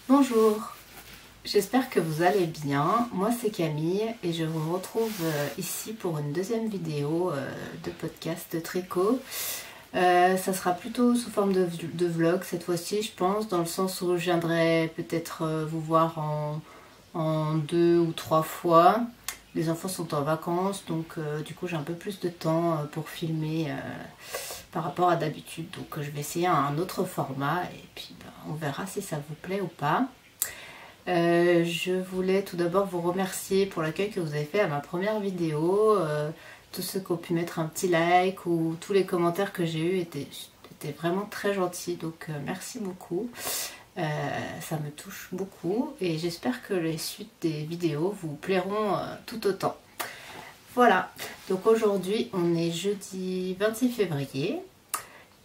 Bonjour, j'espère que vous allez bien. Moi c'est Camille et je vous retrouve ici pour une deuxième vidéo de podcast de tricot. Ça sera plutôt sous forme de vlog cette fois-ci, je pense, dans le sens où je viendrai peut-être vous voir en 2 ou 3 fois. Les enfants sont en vacances, donc du coup j'ai un peu plus de temps pour filmer par rapport à d'habitude. Donc je vais essayer un autre format et puis on verra si ça vous plaît ou pas. Je voulais tout d'abord vous remercier pour l'accueil que vous avez fait à ma première vidéo. Tous ceux qui ont pu mettre un petit like ou tous les commentaires que j'ai eus étaient vraiment très gentils. Donc merci beaucoup. Ça me touche beaucoup et j'espère que les suites des vidéos vous plairont tout autant. Voilà, donc aujourd'hui on est jeudi 26 février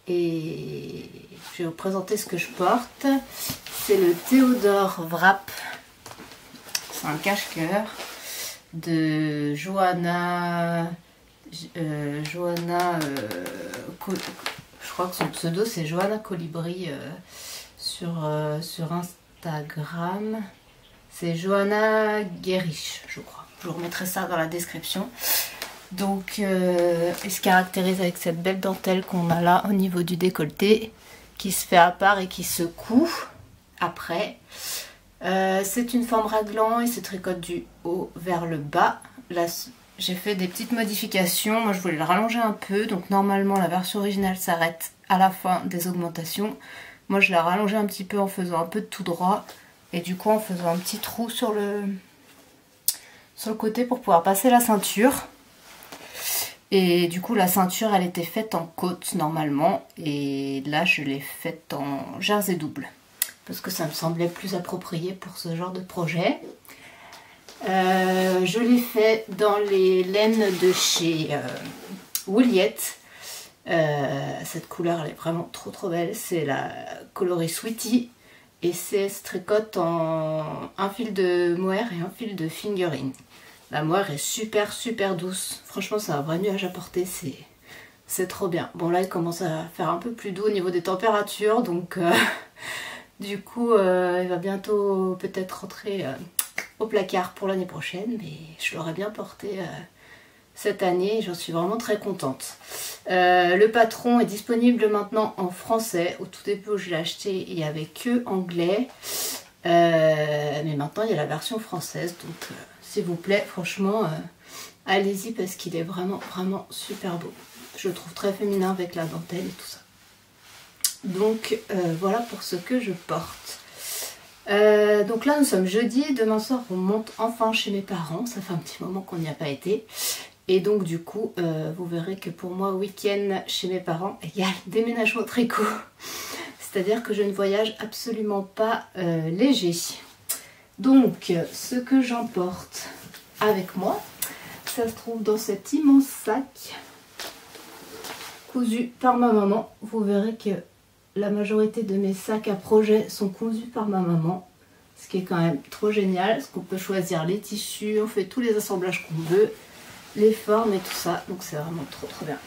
et je vais vous présenter ce que je porte. C'est le Théodore Wrap, c'est un cache-cœur de Johanna, je crois que son pseudo c'est Johanna Colibri sur Instagram. C'est Johanna Guerich, je crois. Je vous remettrai ça dans la description. Donc, il se caractérise avec cette belle dentelle qu'on a là au niveau du décolleté, qui se fait à part et qui se coud après. C'est une forme raglan et se tricote du haut vers le bas. Là, j'ai fait des petites modifications. Moi, je voulais le rallonger un peu. Donc, normalement, la version originale s'arrête à la fin des augmentations. Moi, je l'ai rallongé un petit peu en faisant un peu de tout droit. Et du coup, en faisant un petit trou sur le côté pour pouvoir passer la ceinture. Et du coup, la ceinture, elle était faite en côte normalement. Et là, je l'ai faite en jersey double. Parce que ça me semblait plus approprié pour ce genre de projet. Je l'ai fait dans les laines de chez Wooliette. Cette couleur, elle est vraiment trop belle. C'est la coloris Sweetie. Et c'est se tricote en un fil de mohair et un fil de fingering. La mohair est super douce. Franchement, c'est un vrai nuage à porter. C'est trop bien. Bon, là, il commence à faire un peu plus doux au niveau des températures. Donc, du coup, il va bientôt peut-être rentrer au placard pour l'année prochaine. Mais je l'aurais bien porté cette année. J'en suis vraiment très contente. Le patron est disponible maintenant en français. Au tout début où je l'ai acheté, il n'y avait que anglais. Mais maintenant, il y a la version française. Donc, s'il vous plaît, franchement, allez-y parce qu'il est vraiment super beau. Je le trouve très féminin avec la dentelle et tout ça. Donc, voilà pour ce que je porte. Donc là, nous sommes jeudi. Demain soir, on monte enfin chez mes parents. Ça fait un petit moment qu'on n'y a pas été. Et donc, du coup, vous verrez que pour moi, week-end chez mes parents égale déménagement tricot. C'est-à-dire que je ne voyage absolument pas léger. Donc, ce que j'emporte avec moi, ça se trouve dans cet immense sac cousu par ma maman. Vous verrez que la majorité de mes sacs à projet sont cousus par ma maman. Ce qui est quand même trop génial, parce qu'on peut choisir les tissus, on fait tous les assemblages qu'on veut, les formes et tout ça. Donc, c'est vraiment trop bien.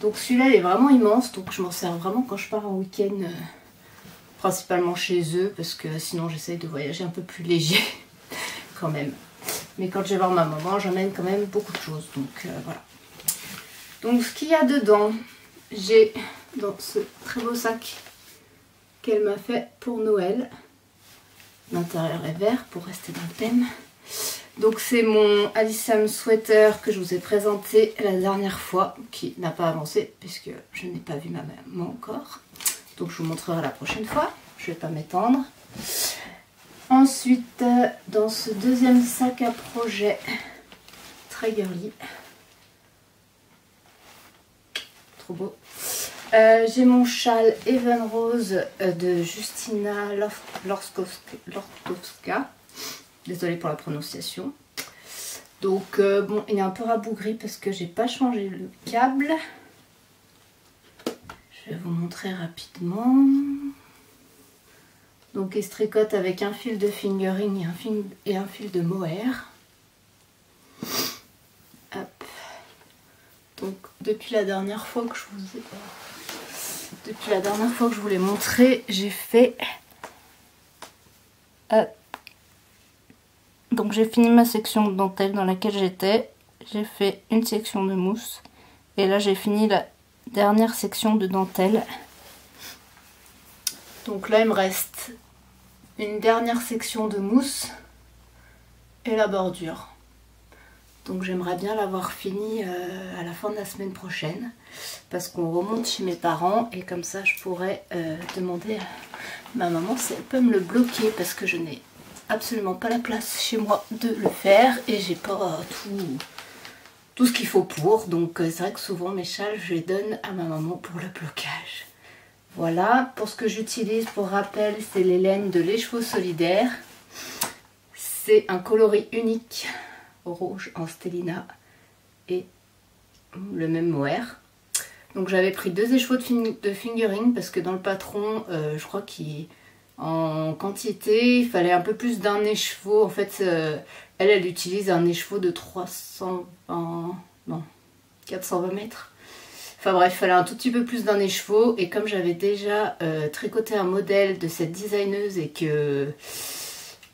Donc, celui-là, il est vraiment immense. Donc, je m'en sers vraiment quand je pars en week-end. Principalement chez eux, parce que sinon j'essaye de voyager un peu plus léger quand même. Mais quand je vais voir ma maman, j'emmène quand même beaucoup de choses. Donc voilà. Donc ce qu'il y a dedans, j'ai dans ce très beau sac qu'elle m'a fait pour Noël. L'intérieur est vert pour rester dans le thème. Donc c'est mon Alyssum sweater que je vous ai présenté la dernière fois, qui n'a pas avancé puisque je n'ai pas vu ma maman encore. Donc je vous montrerai la prochaine fois, je ne vais pas m'étendre. Ensuite, dans ce deuxième sac à projet, très girly, trop beau. J'ai mon châle Even Rose de Justina Lorskowska. Désolée pour la prononciation. Donc bon, il est un peu rabougri parce que j'ai pas changé le câble. Je vais vous montrer rapidement. Donc il se tricote avec un fil de fingering et un fil de mohair. Hop. Donc depuis la dernière fois que je vous l'ai montré, j'ai fait Hop. Donc j'ai fini ma section de dentelle dans laquelle j'étais. J'ai fait une section de mousse. Et là j'ai fini la dernière section de dentelle. Donc là il me reste une dernière section de mousse et la bordure. Donc j'aimerais bien l'avoir fini à la fin de la semaine prochaine. Parce qu'on remonte chez mes parents et comme ça je pourrais demander à ma maman si elle peut me le bloquer. Parce que je n'ai absolument pas la place chez moi de le faire. Et j'ai pas tout ce qu'il faut pour. Donc c'est vrai que souvent mes châles je les donne à ma maman pour le blocage. Voilà, pour ce que j'utilise pour rappel, c'est les laines de Les Chevaux Solidaires. C'est un coloris unique rouge en Stellina et le même mohair. Donc j'avais pris 2 écheveaux de fingering parce que dans le patron, je crois qu'en quantité, il fallait un peu plus d'un écheveau. En fait, elle utilise un écheveau de 420 mètres. Enfin bref, il fallait un tout petit peu plus d'un écheveau. Et comme j'avais déjà tricoté un modèle de cette designeuse et que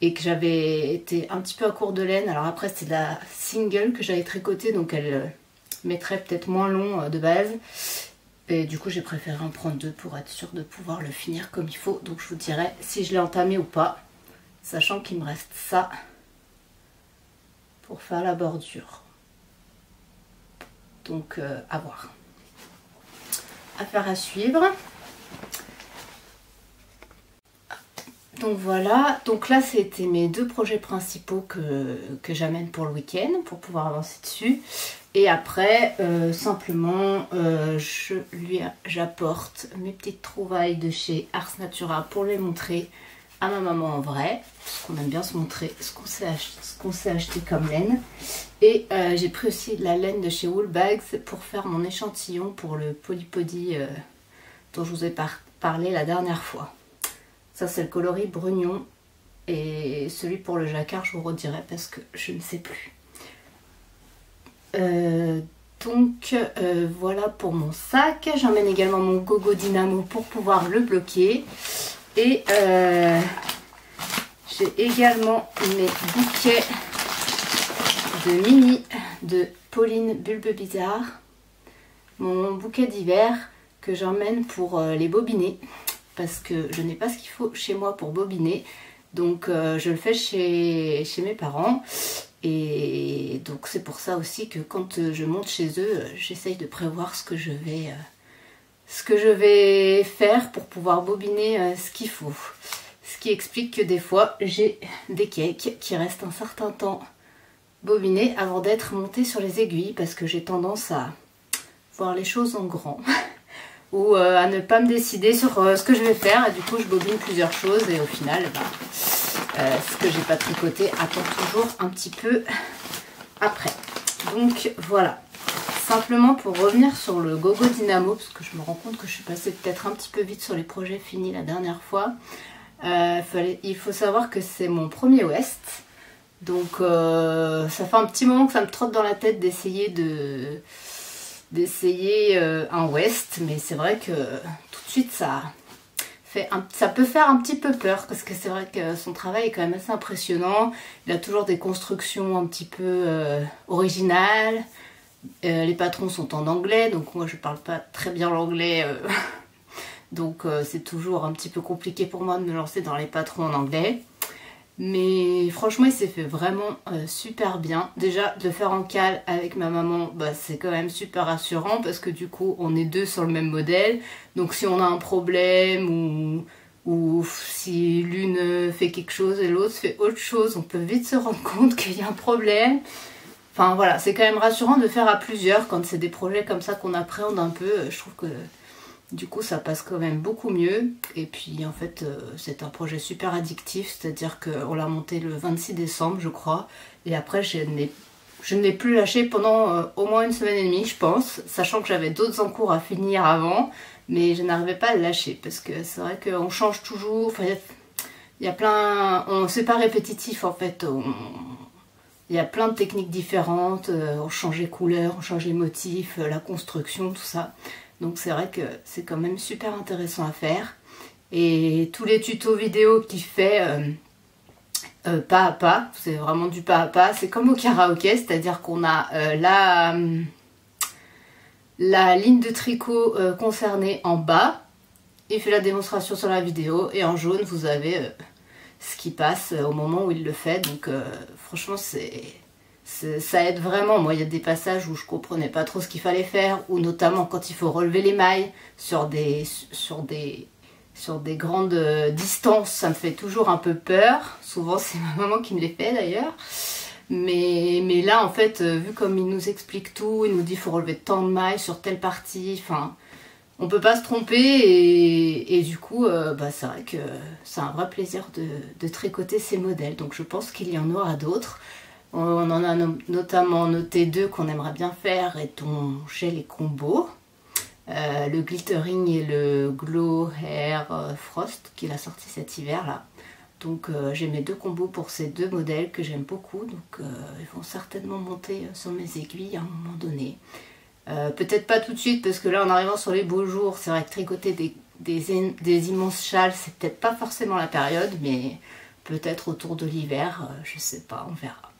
j'avais été un petit peu à court de laine. Alors après c'est de la single que j'avais tricotée, donc elle mettrait peut-être moins long de base. Et du coup j'ai préféré en prendre 2 pour être sûre de pouvoir le finir comme il faut. Donc je vous dirai si je l'ai entamé ou pas, sachant qu'il me reste ça pour faire la bordure. Donc à voir. Affaire à suivre. Donc voilà, donc là c'était mes 2 projets principaux que j'amène pour le week-end pour pouvoir avancer dessus. Et après simplement j'apporte mes petites trouvailles de chez Ars Natura pour les montrer à ma maman en vrai. Parce qu'on aime bien se montrer ce qu'on s'est acheté comme laine. Et j'ai pris aussi de la laine de chez Woolbags pour faire mon échantillon pour le Polypody dont je vous ai parlé la dernière fois. Ça c'est le coloris brugnon et celui pour le jacquard je vous redirai parce que je ne sais plus. Voilà pour mon sac. J'emmène également mon Gogo Dynamo pour pouvoir le bloquer. Et j'ai également mes bouquets de mini de Pauline Bulbe Bizarre. Mon bouquet d'hiver que j'emmène pour les bobiner. Parce que je n'ai pas ce qu'il faut chez moi pour bobiner. Donc je le fais chez mes parents. Et donc c'est pour ça aussi que quand je monte chez eux, j'essaye de prévoir ce que je vais faire pour pouvoir bobiner ce qu'il faut. Ce qui explique que des fois j'ai des cakes qui restent un certain temps bobinés avant d'être montés sur les aiguilles. Parce que j'ai tendance à voir les choses en grand. Ou à ne pas me décider sur ce que je vais faire. Et du coup je bobine plusieurs choses et au final ce que j'ai pas tricoté attend toujours un petit peu après. Donc voilà, simplement pour revenir sur le Gogo Dynamo, parce que je me rends compte que je suis passée peut-être un petit peu vite sur les projets finis la dernière fois. Il faut savoir que c'est mon premier West. Donc ça fait un petit moment que ça me trotte dans la tête d'essayer un West, mais c'est vrai que tout de suite ça peut faire un petit peu peur parce que c'est vrai que son travail est quand même assez impressionnant. Il a toujours des constructions un petit peu originales. Les patrons sont en anglais, donc moi je parle pas très bien l'anglais, donc c'est toujours un petit peu compliqué pour moi de me lancer dans les patrons en anglais. Mais franchement il s'est fait vraiment super bien. Déjà de le faire en cale avec ma maman, c'est quand même super rassurant parce que du coup on est 2 sur le même modèle. Donc si on a un problème ou si l'une fait quelque chose et l'autre fait autre chose, on peut vite se rendre compte qu'il y a un problème. Enfin voilà, c'est quand même rassurant de faire à plusieurs quand c'est des projets comme ça qu'on appréhende un peu. Je trouve que du coup ça passe quand même beaucoup mieux. Et puis en fait c'est un projet super addictif, c'est-à-dire qu'on l'a monté le 26 décembre je crois. Et après je ne l'ai plus lâché pendant au moins 1 semaine et demie je pense. Sachant que j'avais d'autres en cours à finir avant. Mais je n'arrivais pas à le lâcher parce que c'est vrai qu'on change toujours. Enfin il y a plein... C'est pas répétitif en fait. Il y a plein de techniques différentes. On change les couleurs, on change les motifs, la construction, tout ça. Donc c'est vrai que c'est quand même super intéressant à faire. Et tous les tutos vidéo qu'il fait, pas à pas, c'est vraiment du pas à pas, c'est comme au karaoké, c'est-à-dire qu'on a la ligne de tricot concernée en bas, il fait la démonstration sur la vidéo, et en jaune vous avez ce qui passe au moment où il le fait, donc franchement ça aide vraiment. Moi il y a des passages où je comprenais pas trop ce qu'il fallait faire, ou notamment quand il faut relever les mailles sur des grandes distances, ça me fait toujours un peu peur. Souvent c'est ma maman qui me les fait d'ailleurs. Mais là en fait, vu comme il nous explique tout, il nous dit qu'il faut relever tant de mailles sur telle partie, enfin on peut pas se tromper, et du coup c'est vrai que c'est un vrai plaisir de tricoter ces modèles. Donc je pense qu'il y en aura d'autres. On en a notamment noté 2 qu'on aimerait bien faire et dont j'ai les combos. Le Glittering et le Glow Hair Frost qu'il a sorti cet hiver là. Donc j'ai mes 2 combos pour ces 2 modèles que j'aime beaucoup. Donc ils vont certainement monter sur mes aiguilles à un moment donné. Peut-être pas tout de suite, parce que là en arrivant sur les beaux jours, c'est vrai que tricoter des immenses châles, c'est peut-être pas forcément la période, mais peut-être autour de l'hiver, je sais pas, on verra.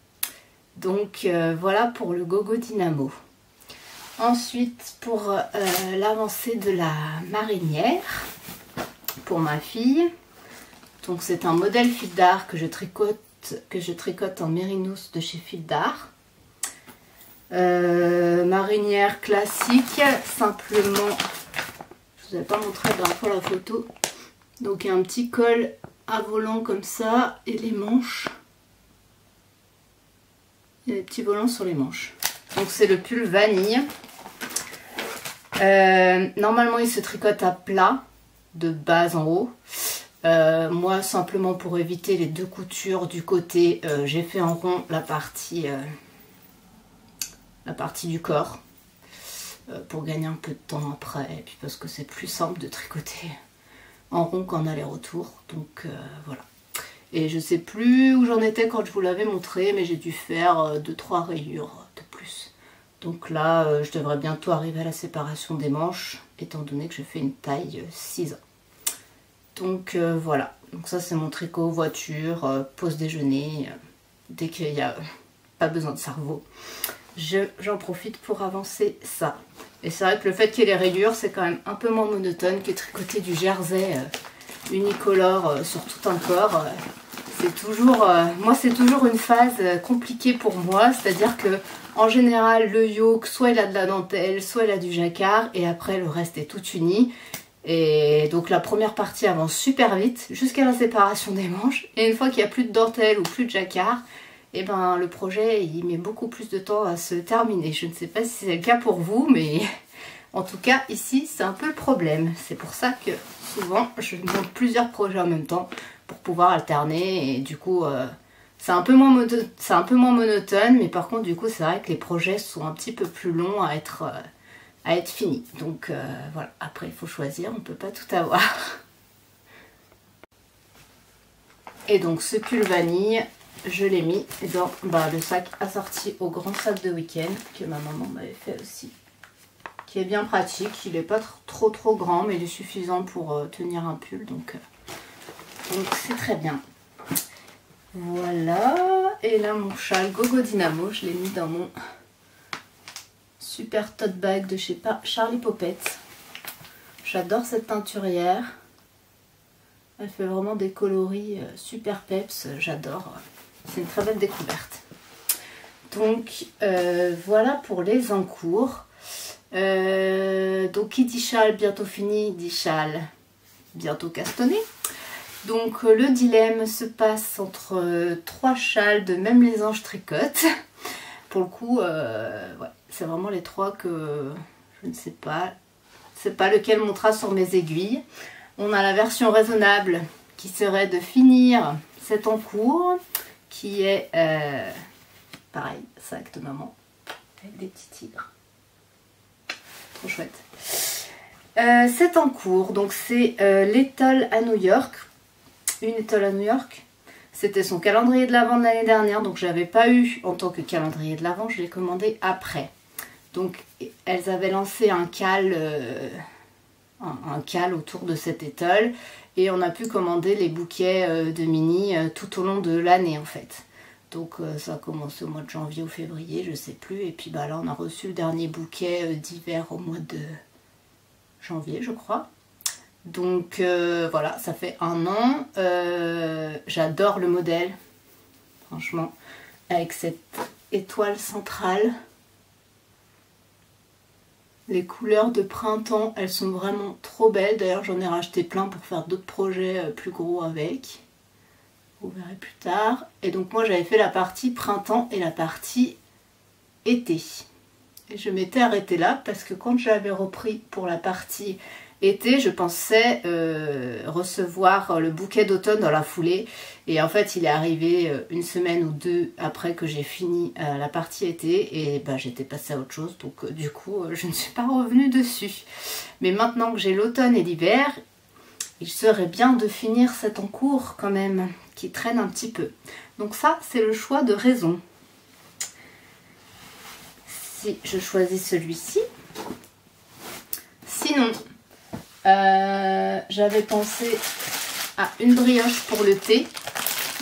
Donc voilà pour le Gogo Dynamo. Ensuite, pour l'avancée de la marinière, pour ma fille, donc c'est un modèle fil d'art que je tricote en mérinos de chez Fil d'Art. Marinière classique, simplement, je vous avais pas montré la dernière fois la photo, donc il y a un petit col à volant comme ça, et les manches, il y a des petits volants sur les manches. Donc c'est le pull vanille. Normalement il se tricote à plat de bas en haut. Moi simplement pour éviter les 2 coutures du côté, j'ai fait en rond la partie du corps pour gagner un peu de temps après, et puis parce que c'est plus simple de tricoter en rond qu'en aller-retour. Donc voilà. Et je sais plus où j'en étais quand je vous l'avais montré, mais j'ai dû faire 2-3 rayures de plus. Donc là je devrais bientôt arriver à la séparation des manches, étant donné que je fais une taille 6 ans. Donc voilà, donc ça c'est mon tricot voiture, pause déjeuner, dès qu'il n'y a pas besoin de cerveau, j'en profite pour avancer ça. Et c'est vrai que le fait qu'il y ait les rayures, c'est quand même un peu moins monotone que tricoter du jersey unicolore sur tout un corps. C'est toujours, moi c'est toujours une phase compliquée pour moi, c'est-à-dire que en général le yoke, soit il a de la dentelle, soit il a du jacquard, et après le reste est tout uni. Et donc la première partie avance super vite jusqu'à la séparation des manches, et une fois qu'il n'y a plus de dentelle ou plus de jacquard, et ben le projet il met beaucoup plus de temps à se terminer. Je ne sais pas si c'est le cas pour vous, mais en tout cas ici c'est un peu le problème. C'est pour ça que souvent je monte plusieurs projets en même temps pour pouvoir alterner, et du coup c'est un peu moins monotone, mais par contre du coup c'est vrai que les projets sont un petit peu plus longs à être finis. Donc voilà, après il faut choisir, on ne peut pas tout avoir. Et donc ce pull vanille, je l'ai mis dans le sac assorti au grand sac de week-end que ma maman m'avait fait aussi, qui est bien pratique. Il n'est pas trop grand, mais il est suffisant pour tenir un pull, donc c'est très bien. Voilà, et là mon châle Gogo Dynamo, je l'ai mis dans mon super tote bag de chez Charlie Popette. J'adore cette teinturière. Elle fait vraiment des coloris super peps, j'adore. C'est une très belle découverte. Donc voilà pour les encours. Donc qui dit châle bientôt fini, dit châle bientôt castonné. Donc le dilemme se passe entre 3 châles de Même les anges tricotent. Pour le coup, ouais, c'est vraiment les 3 que je ne sais pas. C'est pas lequel montera sur mes aiguilles. On a la version raisonnable qui serait de finir cet encours, qui est pareil, sac de maman avec des petits tigres. Trop chouette. Cet encours, donc c'est l'étole à New York. Une étole à New York. C'était son calendrier de l'Avent de l'année dernière, donc je l'avais pas eu en tant que calendrier de l'Avent, je l'ai commandé après. Donc elles avaient lancé un cal autour de cette étole, Et on a pu commander les bouquets de Mini tout au long de l'année en fait. Donc ça a commencé au mois de janvier ou février, je sais plus. Et puis bah, là on a reçu le dernier bouquet d'hiver au mois de janvier je crois. Donc voilà, ça fait 1 an. J'adore le modèle, franchement, avec cette étoile centrale. Les couleurs de printemps, elles sont vraiment trop belles. D'ailleurs, j'en ai racheté plein pour faire d'autres projets plus gros avec. Vous verrez plus tard. Et donc moi, j'avais fait la partie printemps et la partie été. Et je m'étais arrêtée là parce que quand j'avais repris pour la partie été, je pensais recevoir le bouquet d'automne dans la foulée. Et en fait, il est arrivé 1 semaine ou 2 après que j'ai fini la partie été. Et bah, j'étais passée à autre chose. Donc du coup, je ne suis pas revenue dessus. Mais maintenant que j'ai l'automne et l'hiver, il serait bien de finir cet en cours quand même, qui traîne un petit peu. Donc ça, c'est le choix de raison. Si je choisis celui-ci. Sinon, j'avais pensé à une brioche pour le thé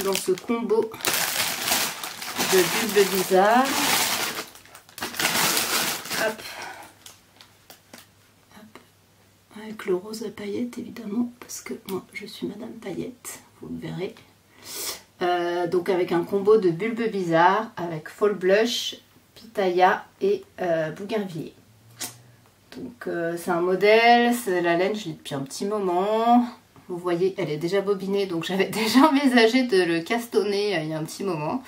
dans ce combo de bulbes bizarres. Hop. Hop. Avec le rose à paillettes évidemment, parce que moi je suis Madame Paillette, vous le verrez. Donc avec un combo de bulbes bizarres avec Fall Blush, Pitaya et Bougainvilliers. Donc c'est un modèle, la laine je l'ai depuis un petit moment. Vous voyez, elle est déjà bobinée, donc j'avais déjà envisagé de le castonner il y a un petit moment.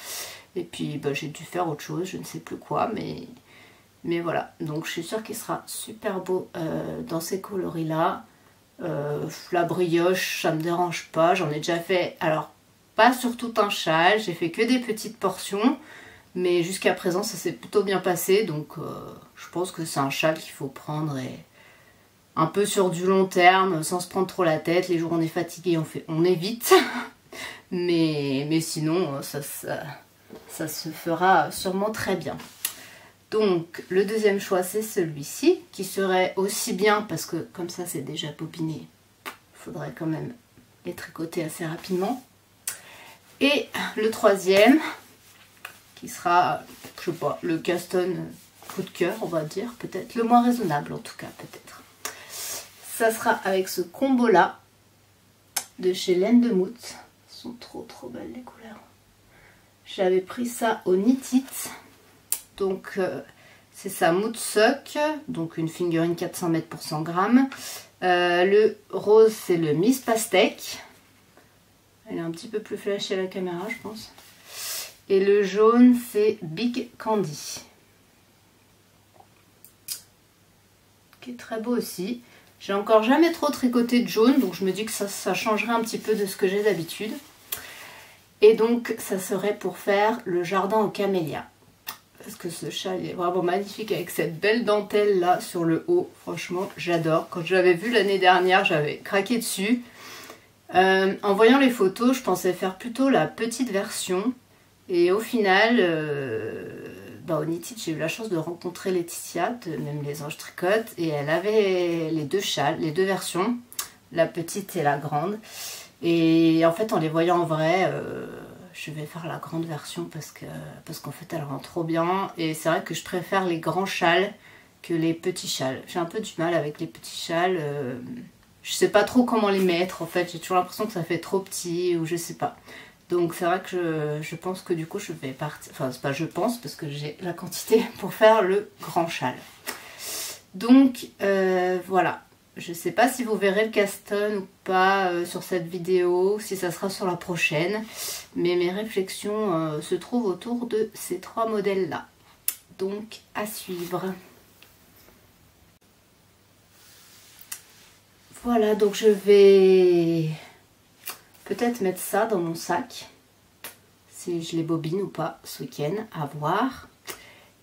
Et puis bah, j'ai dû faire autre chose, je ne sais plus quoi, mais voilà. Donc je suis sûre qu'il sera super beau dans ces coloris-là. La brioche, ça me dérange pas, j'en ai déjà fait, alors pas sur tout un châle, j'ai fait que des petites portions. Mais jusqu'à présent, ça s'est plutôt bien passé. Donc, je pense que c'est un châle qu'il faut prendre un peu sur du long terme, sans se prendre trop la tête. Les jours où on est fatigué, on évite. mais sinon, ça se fera sûrement très bien. Donc, le deuxième choix, c'est celui-ci, qui serait aussi bien, parce que comme ça, c'est déjà bobiné. Il faudrait quand même les tricoter assez rapidement. Et le troisième, qui sera, je sais pas, le Caston coup de cœur, on va dire, peut-être, le moins raisonnable en tout cas, peut-être. Ça sera avec ce combo-là, de chez Laine de Mout. Elles sont trop belles les couleurs. J'avais pris ça au Knit It, donc c'est ça, Mout Sock, donc une figurine 400 mètres pour 100 grammes. Le rose, c'est le Miss Pastèque. Elle est un petit peu plus flashée à la caméra, je pense. Et le jaune, c'est Big Candy. Qui est très beau aussi. J'ai encore jamais trop tricoté de jaune, donc je me dis que ça changerait un petit peu de ce que j'ai d'habitude. Et donc, ça serait pour faire le jardin aux camélias. Parce que ce châle est vraiment magnifique avec cette belle dentelle là sur le haut. Franchement, j'adore. Quand je l'avais vu l'année dernière, j'avais craqué dessus. En voyant les photos, je pensais faire plutôt la petite version. Et au final, au Knit It, j'ai eu la chance de rencontrer Laetitia, de Même les Anges Tricotent, et elle avait les deux châles, les deux versions, la petite et la grande. Et en fait, en les voyant en vrai, je vais faire la grande version parce qu'en fait, elle rend trop bien. Et c'est vrai que je préfère les grands châles que les petits châles. J'ai un peu du mal avec les petits châles. Je sais pas trop comment les mettre, en fait. J'ai toujours l'impression que ça fait trop petit, ou je sais pas. Donc c'est vrai que je pense que du coup je vais partir, enfin c'est pas je pense parce que j'ai la quantité pour faire le grand châle. Donc voilà, je sais pas si vous verrez le Caston ou pas sur cette vidéo, si ça sera sur la prochaine, mais mes réflexions se trouvent autour de ces 3 modèles là. Donc à suivre. Voilà, donc je vais peut-être mettre ça dans mon sac, si je les bobine ou pas ce week-end, à voir.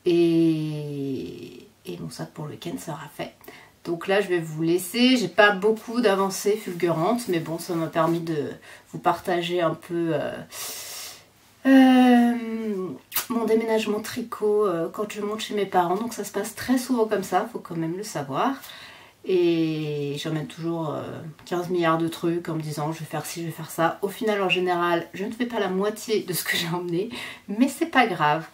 Et mon sac pour le week-end sera fait. Donc là, je vais vous laisser. J'ai pas beaucoup d'avancées fulgurantes, mais bon, ça m'a permis de vous partager un peu mon déménagement tricot quand je monte chez mes parents. Donc ça se passe très souvent comme ça, faut quand même le savoir. Et j'emmène toujours 15 milliards de trucs en me disant je vais faire ci, je vais faire ça. Au final, en général, je ne fais pas la moitié de ce que j'ai emmené, mais c'est pas grave.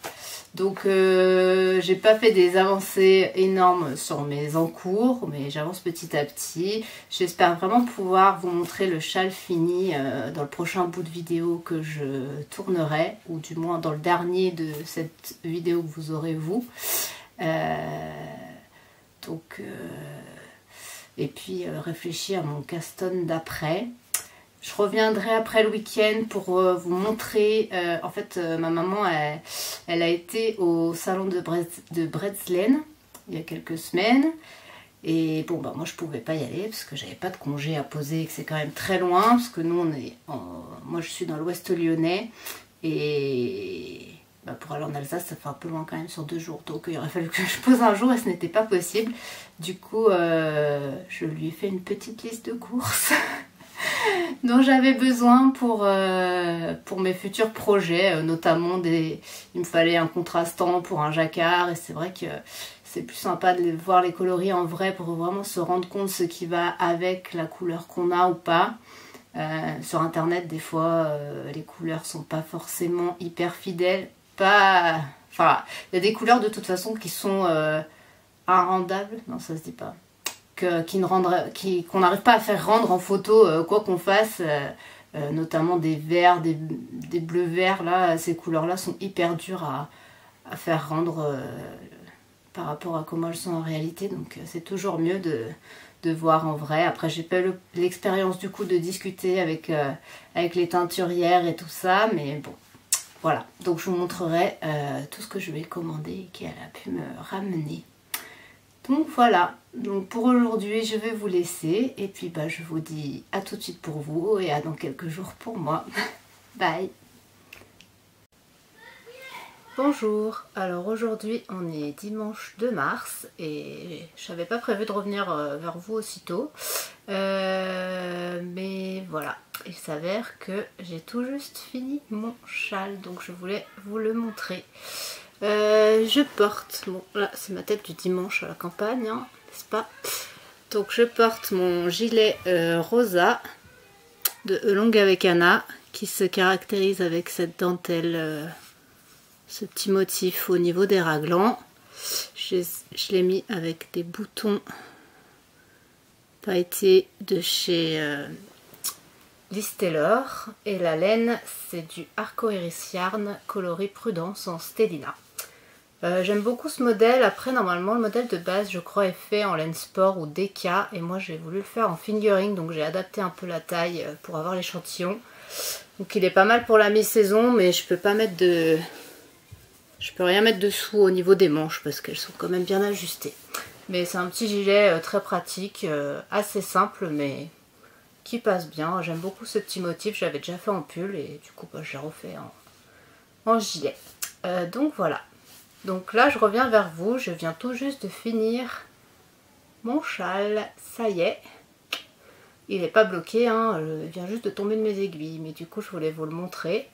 Donc j'ai pas fait des avancées énormes sur mes encours, mais j'avance petit à petit. J'espère vraiment pouvoir vous montrer le châle fini dans le prochain bout de vidéo que je tournerai, ou du moins dans le dernier de cette vidéo que vous aurez vous. Et puis réfléchir à mon caston d'après. Je reviendrai après le week-end pour vous montrer. En fait, ma maman, elle a été au salon de Bredslane il y a quelques semaines. Et bon, bah moi je pouvais pas y aller parce que j'avais pas de congé à poser et que c'est quand même très loin. Parce que nous, moi je suis dans l'ouest lyonnais. Et bah, pour aller en Alsace, ça fait un peu loin quand même sur 2 jours. Donc il aurait fallu que je pose un jour et ce n'était pas possible. Du coup, je lui ai fait une petite liste de courses dont j'avais besoin pour mes futurs projets, notamment il me fallait un contrastant pour un jacquard, et c'est vrai que c'est plus sympa de voir les coloris en vrai pour vraiment se rendre compte ce qui va avec la couleur qu'on a ou pas. Sur internet, des fois, les couleurs sont pas forcément hyper fidèles. Enfin, il y a des couleurs de toute façon qui sont inrendables, non ça se dit pas. Qu'on n'arrive pas à faire rendre en photo quoi qu'on fasse, notamment des verts, des bleus verts, là, ces couleurs là sont hyper dures à faire rendre par rapport à comment elles sont en réalité, donc c'est toujours mieux de voir en vrai. Après j'ai pas eu l'expérience du coup de discuter avec les teinturières et tout ça, mais bon voilà, donc je vous montrerai tout ce que je vais commander et qu'elle a pu me ramener. Donc voilà, donc pour aujourd'hui je vais vous laisser et puis bah, je vous dis à tout de suite pour vous et à dans quelques jours pour moi. Bye. Bonjour, alors aujourd'hui on est dimanche 2 mars et je n'avais pas prévu de revenir vers vous aussitôt, mais voilà, il s'avère que j'ai tout juste fini mon châle, donc je voulais vous le montrer. Je porte, bon là c'est ma tête du dimanche à la campagne, hein, n'est-ce pas? Donc je porte mon gilet rosa de Long avec Anna qui se caractérise avec cette dentelle, ce petit motif au niveau des raglans. Je l'ai mis avec des boutons pailletés de chez Liz Taylor et la laine c'est du Arcoiris Yarn coloris Prudence en Stellina. J'aime beaucoup ce modèle. Après normalement le modèle de base je crois est fait en laine sport ou DK et moi j'ai voulu le faire en fingering, donc j'ai adapté un peu la taille pour avoir l'échantillon. Donc il est pas mal pour la mi-saison, mais je peux pas mettre je peux rien mettre dessous au niveau des manches parce qu'elles sont quand même bien ajustées. Mais c'est un petit gilet très pratique, assez simple mais qui passe bien. J'aime beaucoup ce petit motif, j'avais déjà fait en pull et du coup bah, je l'ai refait en gilet. Donc voilà. Donc là je reviens vers vous, je viens tout juste de finir mon châle, ça y est. Il n'est pas bloqué, hein, il vient juste de tomber de mes aiguilles, mais du coup je voulais vous le montrer.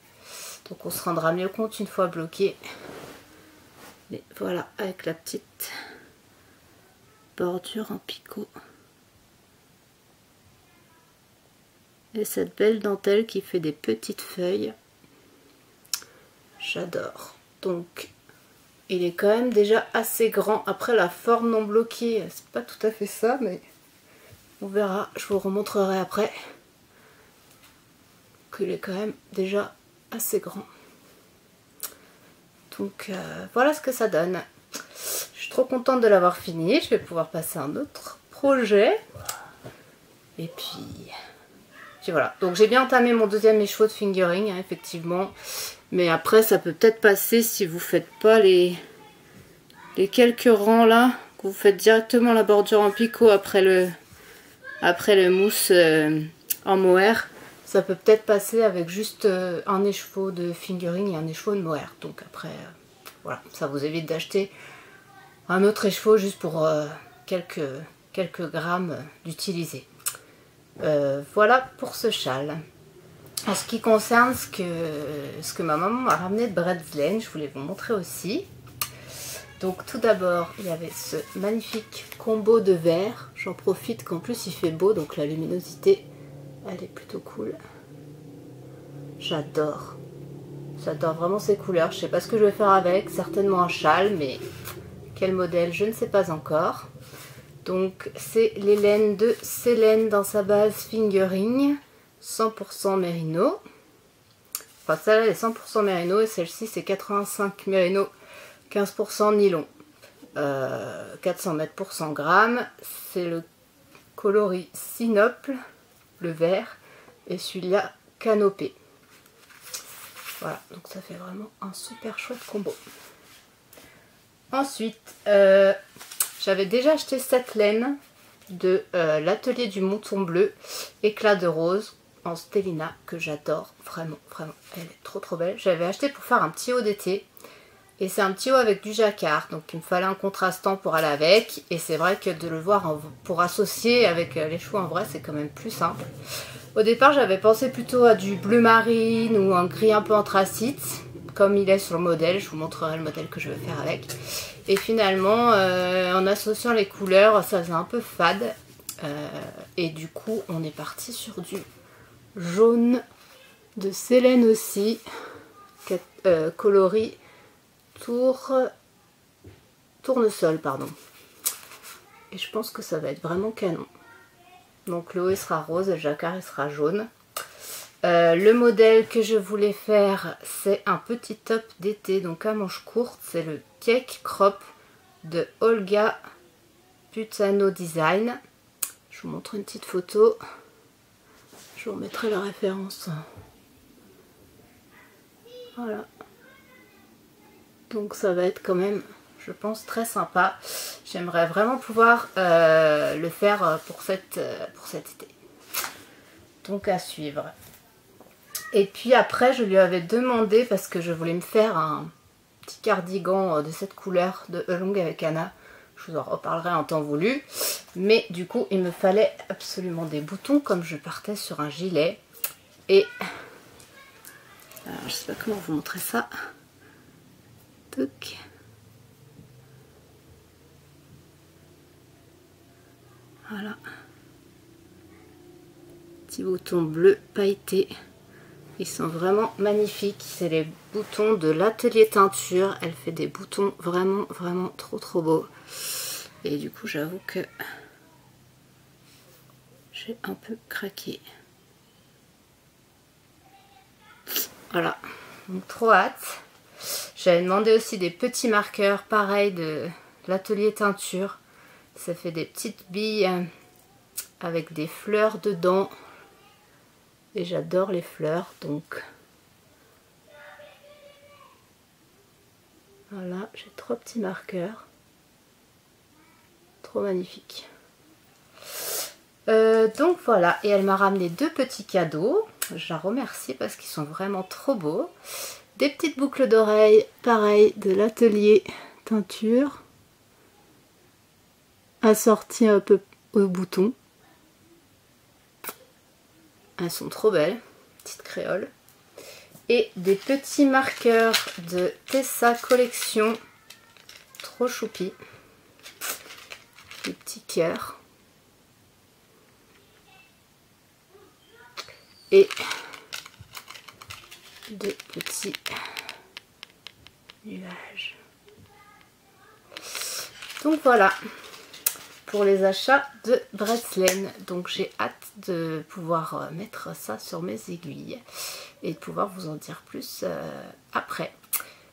Donc on se rendra mieux compte une fois bloqué. Mais voilà, avec la petite bordure en picot. Et cette belle dentelle qui fait des petites feuilles. J'adore. Donc il est quand même déjà assez grand. Après la forme non bloquée, c'est pas tout à fait ça, mais on verra. Je vous remontrerai après qu'il est quand même déjà assez grand. Donc voilà ce que ça donne. Je suis trop contente de l'avoir fini. Je vais pouvoir passer à un autre projet. Et puis voilà. Donc j'ai bien entamé mon deuxième écheveau de fingering, hein, effectivement. Mais après ça peut peut-être passer si vous faites pas les quelques rangs là. Que vous faites directement la bordure en picot après le mousse en mohair. Ça peut peut-être passer avec juste un écheveau de fingering et un écheveau de mohair. Donc après, voilà, ça vous évite d'acheter un autre écheveau juste pour quelques grammes d'utiliser. Voilà pour ce châle. En ce qui concerne ce que ma maman m'a ramené de Bredslane, je voulais vous montrer aussi. Donc tout d'abord, il y avait ce magnifique combo de verre. J'en profite qu'en plus il fait beau, donc la luminosité, elle est plutôt cool. J'adore. J'adore vraiment ces couleurs. Je sais pas ce que je vais faire avec, certainement un châle, mais quel modèle, je ne sais pas encore. Donc c'est les laines de Célène dans sa base Fingering, 100% mérino. Enfin celle-là est 100% mérino et celle-ci c'est 85 mérino, 15% nylon. 400 mètres pour 100 grammes. C'est le coloris Sinople, le vert, et celui-là Canopée. Voilà, donc ça fait vraiment un super chouette combo. Ensuite, j'avais déjà acheté cette laine de l'atelier du Mouton Bleu, éclat de rose en Stellina, que j'adore vraiment, vraiment. Elle est trop trop belle. J'avais acheté pour faire un petit haut d'été. Et c'est un petit haut avec du jacquard, donc il me fallait un contrastant pour aller avec. Et c'est vrai que de le voir pour associer avec les cheveux en vrai, c'est quand même plus simple. Au départ, j'avais pensé plutôt à du bleu marine ou un gris un peu anthracite, comme il est sur le modèle. Je vous montrerai le modèle que je vais faire avec. Et finalement, en associant les couleurs, ça faisait un peu fade. Et du coup, on est parti sur du jaune de Célène aussi, coloris tournesol, pardon. Et je pense que ça va être vraiment canon. Donc le haut il sera rose et le jacquard il sera jaune. Le modèle que je voulais faire, c'est un petit top d'été, donc à manches courtes. C'est le Cake Crop de Olga Putano Design. Je vous montre une petite photo. Je vous remettrai la référence. Voilà. Donc ça va être quand même, je pense, très sympa. J'aimerais vraiment pouvoir le faire pour cet été. Donc à suivre. Et puis après, je lui avais demandé, parce que je voulais me faire un petit cardigan de cette couleur de Along avec Anna. Je vous en reparlerai en temps voulu. Mais du coup, il me fallait absolument des boutons, comme je partais sur un gilet. Et alors, je sais pas comment vous montrer ça. Toc. Voilà. Petits boutons bleus pailletés. Ils sont vraiment magnifiques. C'est les boutons de l'atelier teinture. Elle fait des boutons vraiment, vraiment trop, trop beaux. Et du coup, j'avoue que j'ai un peu craqué. Voilà. Donc, trop hâte. J'avais demandé aussi des petits marqueurs, pareil, de l'atelier teinture. Ça fait des petites billes avec des fleurs dedans. Et j'adore les fleurs, donc voilà, j'ai 3 petits marqueurs. Trop magnifique. Donc voilà, et elle m'a ramené 2 petits cadeaux. Je la remercie parce qu'ils sont vraiment trop beaux. Des petites boucles d'oreilles, pareil, de l'atelier teinture. Assorties un peu au bouton. Elles sont trop belles, petites créoles. Et des petits marqueurs de Tessa Collection, trop choupi. Des petits cœurs. Et des petits nuages. Donc voilà. Pour les achats de Breslen. Donc j'ai hâte de pouvoir mettre ça sur mes aiguilles et de pouvoir vous en dire plus après.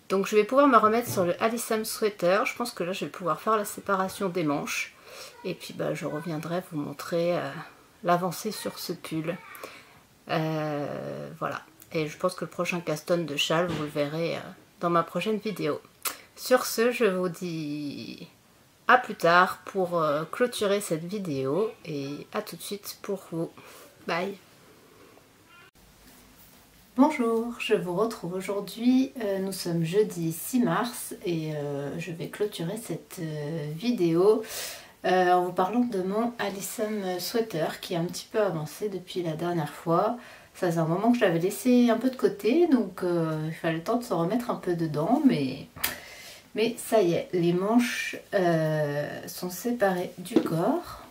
Donc je vais pouvoir me remettre sur le Alyssum Sweater. Je pense que là je vais pouvoir faire la séparation des manches et puis bah, je reviendrai vous montrer l'avancée sur ce pull. Voilà, et je pense que le prochain caston de châle vous le verrez dans ma prochaine vidéo. Sur ce, je vous dis à plus tard pour clôturer cette vidéo et à tout de suite pour vous. Bye. Bonjour, je vous retrouve aujourd'hui. Nous sommes jeudi 6 mars et je vais clôturer cette vidéo en vous parlant de mon Alyssum Sweater qui est un petit peu avancé depuis la dernière fois. Ça faisait un moment que je l'avais laissé un peu de côté, donc il fallait le temps de se remettre un peu dedans, mais Mais ça y est, les manches sont séparées du corps.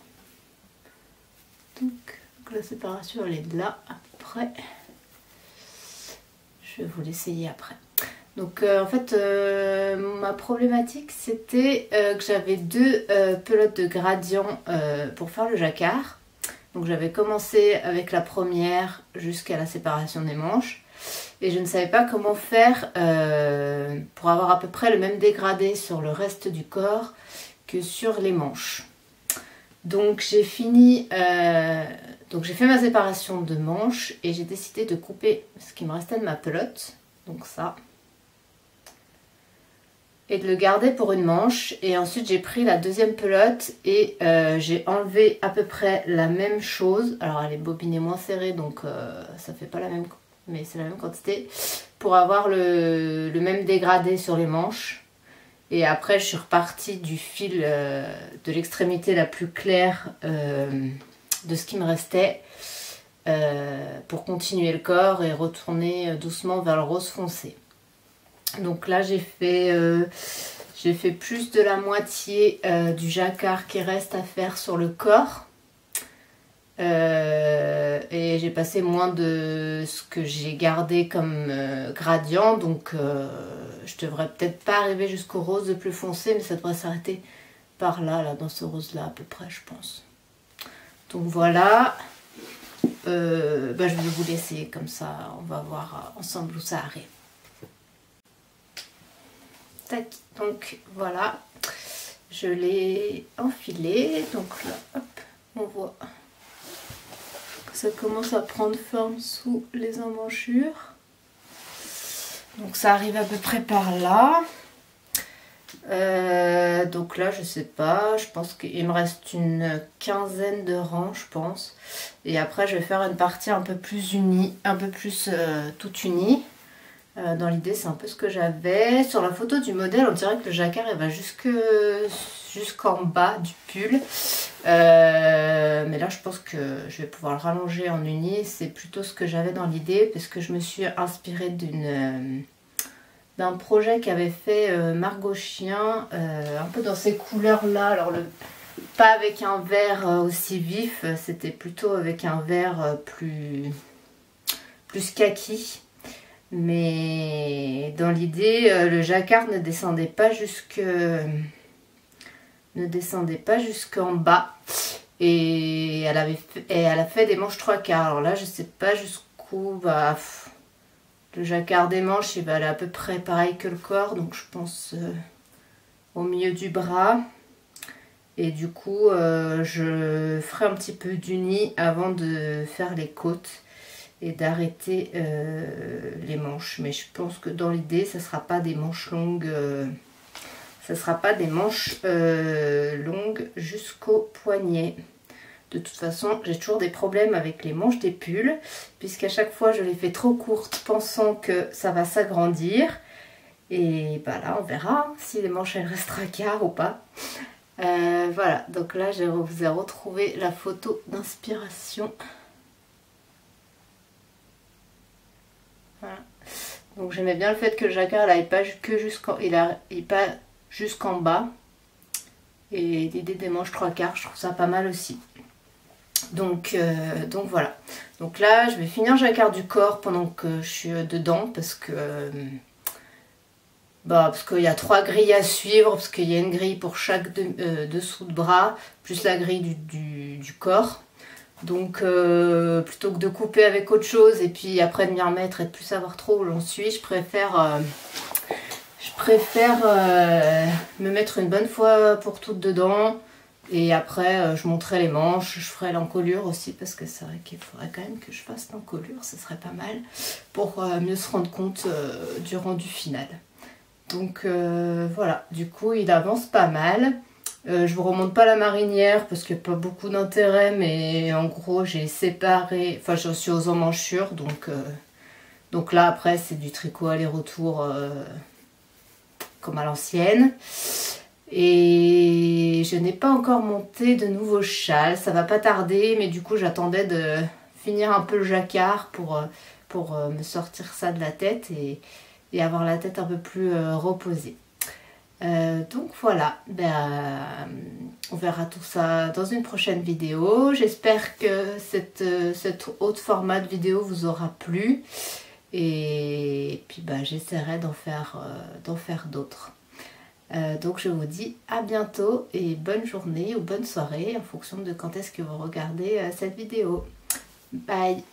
Donc la séparation elle est là, après. Je vais vous l'essayer après. Donc en fait ma problématique c'était que j'avais deux pelotes de gradient pour faire le jacquard. Donc j'avais commencé avec la première jusqu'à la séparation des manches. Et je ne savais pas comment faire pour avoir à peu près le même dégradé sur le reste du corps que sur les manches. Donc j'ai fini, donc j'ai fait ma séparation de manches et j'ai décidé de couper ce qui me restait de ma pelote, donc ça, et de le garder pour une manche. Et ensuite j'ai pris la deuxième pelote et j'ai enlevé à peu près la même chose. Alors elle est bobinée moins serrée, donc ça fait pas la même, mais c'est la même quantité, pour avoir le même dégradé sur les manches. Et après je suis repartie du fil de l'extrémité la plus claire de ce qui me restait pour continuer le corps et retourner doucement vers le rose foncé. Donc là j'ai fait plus de la moitié du jacquard qui reste à faire sur le corps. Et j'ai passé moins de ce que j'ai gardé comme gradient, donc je devrais peut-être pas arriver jusqu'au rose le plus foncé, mais ça devrait s'arrêter par là, dans ce rose là à peu près je pense. Donc voilà, je vais vous laisser comme ça, on va voir ensemble où ça arrive. Tac, donc voilà, je l'ai enfilé, donc là hop, on voit ça commence à prendre forme sous les emmanchures. Donc ça arrive à peu près par là. Donc là je sais pas, je pense qu'il me reste une quinzaine de rangs je pense. Et après je vais faire une partie un peu plus unie, un peu plus toute unie. Dans l'idée c'est un peu ce que j'avais. Sur la photo du modèle on dirait que le jacquard il va jusqu'en bas du pull. Mais là je pense que je vais pouvoir le rallonger en uni. C'est plutôt ce que j'avais dans l'idée parce que je me suis inspirée d'un projet qu'avait fait Margot Chien, un peu dans ces couleurs là. Alors pas avec un vert aussi vif, c'était plutôt avec un vert plus kaki. Mais dans l'idée le jacquard ne descendait pas jusqu'en bas. Et elle a fait des manches 3/4. Alors là je sais pas jusqu'où va le jacquard des manches, il va aller à peu près pareil que le corps, donc je pense au milieu du bras. Et du coup je ferai un petit peu d'uni avant de faire les côtes et d'arrêter les manches. Mais je pense que dans l'idée ça sera pas des manches longues. Ça ne sera pas des manches longues jusqu'au poignet. De toute façon, j'ai toujours des problèmes avec les manches des pulls, puisqu'à chaque fois je les fais trop courtes pensant que ça va s'agrandir. Et bah là, on verra si les manches elles restent à quart ou pas. Voilà, donc là je vous ai retrouvé la photo d'inspiration. Voilà. Donc j'aimais bien le fait que le jacquard n'aille pas que jusqu'en bas. Et l'idée des manches 3/4, je trouve ça pas mal aussi. Donc voilà. Donc là, je vais finir le jacquard du corps pendant que je suis dedans parce que parce qu'il y a 3 grilles à suivre, parce qu'il y a une grille pour chaque dessous de bras, plus la grille du corps. Donc plutôt que de couper avec autre chose et puis après de m'y remettre et de plus savoir trop où j'en suis, je préfère me mettre une bonne fois pour toutes dedans. Et après je monterai les manches, je ferai l'encolure aussi parce que c'est vrai qu'il faudrait quand même que je fasse l'encolure, ce serait pas mal pour mieux se rendre compte du rendu final. Donc voilà, du coup il avance pas mal. Je vous remonte pas la marinière parce qu'il n'y a pas beaucoup d'intérêt, mais en gros j'ai séparé, enfin je suis aux emmanchures, donc là après c'est du tricot aller-retour comme à l'ancienne. Et je n'ai pas encore monté de nouveau châle, ça va pas tarder, mais du coup j'attendais de finir un peu le jacquard pour me sortir ça de la tête et avoir la tête un peu plus reposée. Donc voilà, on verra tout ça dans une prochaine vidéo. J'espère que cette haute format de vidéo vous aura plu. Et puis j'essaierai d'en faire d'autres. Donc je vous dis à bientôt et bonne journée ou bonne soirée en fonction de quand est-ce que vous regardez cette vidéo. Bye!